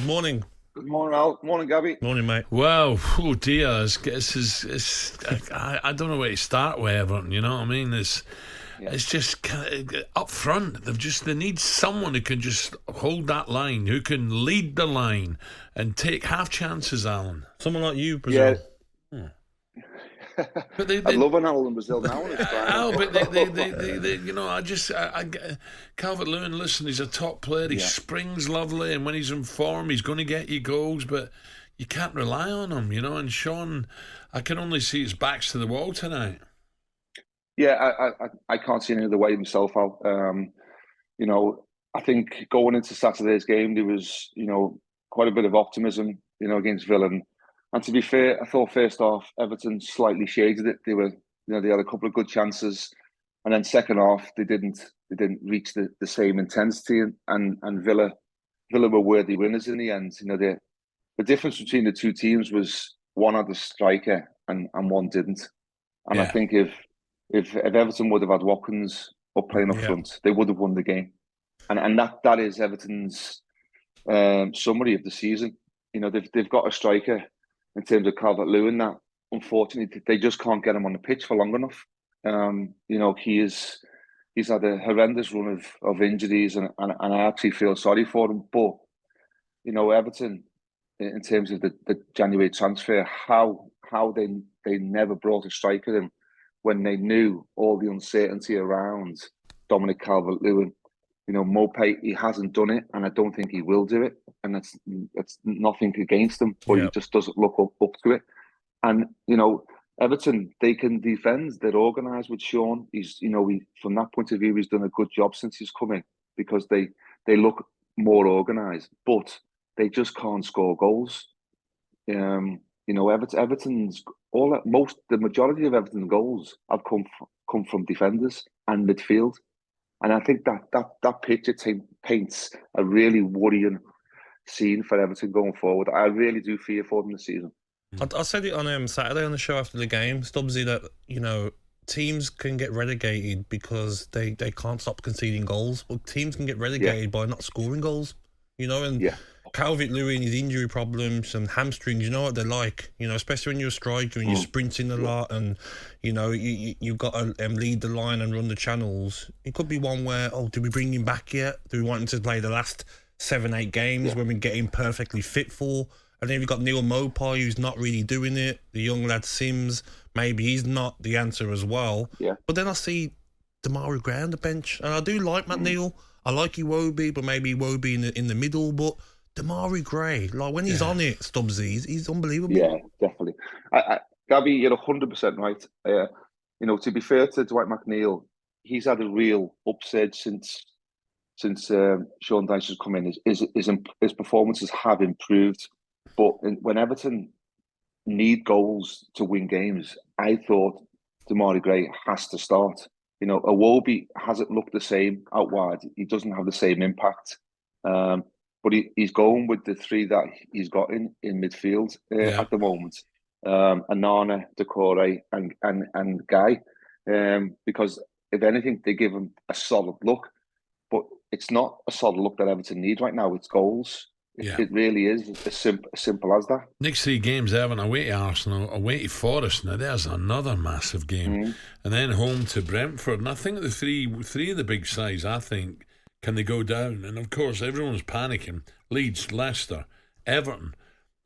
Good morning. Good morning, Al. Morning, Gabby. Morning, mate. Well, oh dear, I don't know where to start with Everton. You know what I mean? It's just up front. They need someone who can just hold that line, who can lead the line, and take half chances. Alan, someone like you, Brazil. Yeah. But I'd love an Alan in Brazil now. But they you know, Calvert-Lewin, listen, he's a top player. He springs lovely, and when he's in form, he's going to get you goals. But you can't rely on him, you know. And Sean, I can only see his back's to the wall tonight. Yeah, I can't see any other way myself, Al. You know, I think going into Saturday's game, there was, you know, quite a bit of optimism, you know, against Villa. And to be fair, I thought first half Everton slightly shaded it. They had a couple of good chances, and then second half they didn't reach the same intensity. And Villa were worthy winners in the end. You know, the difference between the two teams was one had a striker and one didn't. And I think if Everton would have had Watkins up playing up front, they would have won the game. And that is Everton's summary of the season. You know, they've got a striker in terms of Calvert-Lewin that unfortunately they just can't get him on the pitch for long enough. You know, he's had a horrendous run of injuries, and I actually feel sorry for him. But you know, Everton, in terms of the January transfer, how they never brought a striker in when they knew all the uncertainty around Dominic Calvert-Lewin. You know, Mopé, he hasn't done it, and I don't think he will do it. And it's nothing against him, but he just doesn't look up to it. And, you know, Everton, they can defend. They're organised with Sean. He's, you know, from that point of view, he's done a good job since he's come in because they look more organised, but they just can't score goals. You know, Everton's the majority of Everton's goals have come from defenders and midfield. And I think that picture paints a really worrying scene for Everton going forward. I really do fear for them this season. I said it on Saturday on the show after the game, Stubbsy, that, you know, teams can get relegated because they can't stop conceding goals. But teams can get relegated by not scoring goals, you know, and Calvert-Lewin, his injury problems and hamstrings, you know what they're like, you know, especially when you're a striker and you're sprinting a lot and, you know, you've got to lead the line and run the channels. It could be one where, do we bring him back yet? Do we want him to play the last 7-8 games when we get him perfectly fit for? And then you've got Neil Mopé, who's not really doing it. The young lad Sims, maybe he's not the answer as well. Yeah. But then I see Demarai Gray on the bench, and I do like Matt Neil. I like Iwobi, but maybe Iwobi in the middle. But Demarai Gray, like when he's on it, Stubbsy, he's unbelievable. Yeah, definitely. Gabby, you're 100% right. You know, to be fair to Dwight McNeil, he's had a real upsurge since Sean Dyche has come in. His performances have improved, but when Everton need goals to win games, I thought Demarai Gray has to start. You know, Iwobi hasn't looked the same out wide. He doesn't have the same impact. But he's going with the three that he's got in midfield at the moment. Anana, Decore, and Guy. Because if anything, they give him a solid look. But it's not a solid look that Everton need right now. It's goals. It really is as simple as that. Next 3 games, Everton away to Arsenal, away to Forest. Now there's another massive game, and then home to Brentford. And I think the three of the big sides, I think, can they go down? And of course, everyone's panicking. Leeds, Leicester, Everton.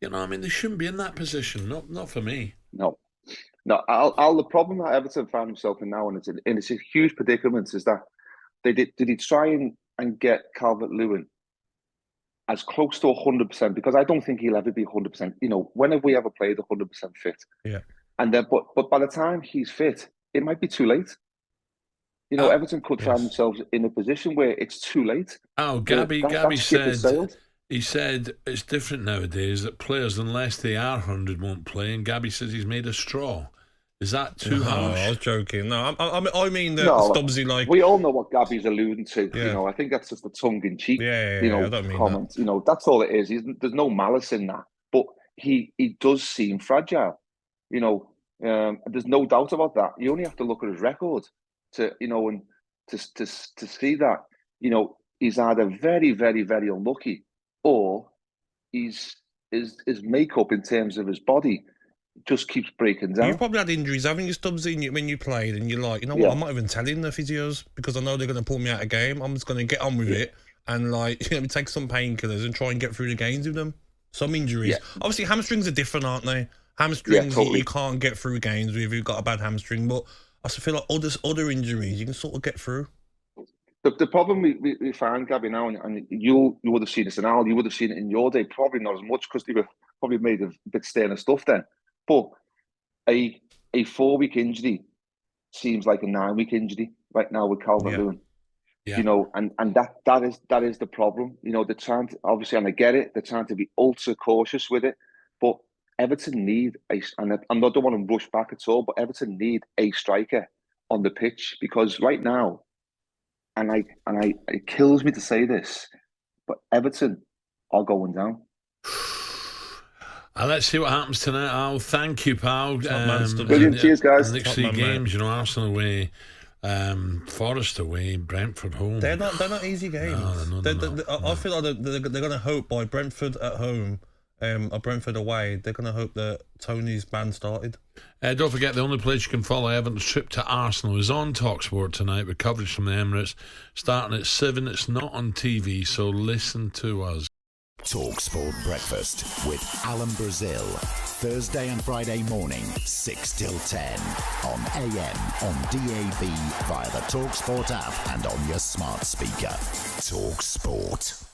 You know, I mean, they shouldn't be in that position. Not for me. No. Al, the problem that Everton found himself in now, and it's a huge predicament, is that did he try and get Calvert-Lewin as close to 100%? Because I don't think he'll ever be 100%. You know, when have we ever played 100% fit? Yeah. And then, but by the time he's fit, it might be too late. You know, Everton could find themselves in a position where it's too late. Gabby said, he said it's different nowadays, that players, unless they are 100, won't play. And Gabby says he's made a straw. Is that too harsh? I was joking. No, I mean that Stubbsy, like... We all know what Gabby's alluding to. Yeah. You know, I think that's just a tongue-in-cheek I don't mean comment. That. You know, that's all it is. There's no malice in that. But he does seem fragile. You know, there's no doubt about that. You only have to look at his record to see that, you know, he's either very, very, very unlucky or his makeup in terms of his body just keeps breaking down. You've probably had injuries, haven't you, Stubbsy, when you played, and you're like, you know what, I'm not even telling the physios because I know they're going to pull me out of game. I'm just going to get on with it and take some painkillers and try and get through the games with them. Some injuries. Obviously, hamstrings are different, aren't they? Hamstrings, you can't get through games with if you've got a bad hamstring, but I feel like other injuries you can sort of get through. The problem we find, Gabby, now, and you would have seen this, and Al, you would have seen it in your day, probably not as much because they were probably made of a bit sterner stuff then. But a 4-week injury seems like a 9-week injury right now with Calvert-Lewin. Yeah. And that is the problem. They're trying to, obviously, and I get it, they're trying to be ultra cautious with it, but Everton need and I don't want to rush back at all, but Everton need a striker on the pitch because right now, and it kills me to say this, but Everton are going down. Let's see what happens tonight, Al. Thank you, pal. Brilliant. Cheers, guys. The next 3 games, Arsenal away, Forest away, Brentford home. They're not easy games. No, I feel like they're going to hope by Brentford at home or Brentford away, they're going to hope that Tony's band started. Don't forget, the only place you can follow Everton's trip to Arsenal is on talkSPORT tonight with coverage from the Emirates starting at 7. It's not on TV, so listen to us. talkSPORT Breakfast with Alan Brazil. Thursday and Friday morning, 6 till 10. On AM, on DAB, via the talkSPORT app and on your smart speaker. talkSPORT.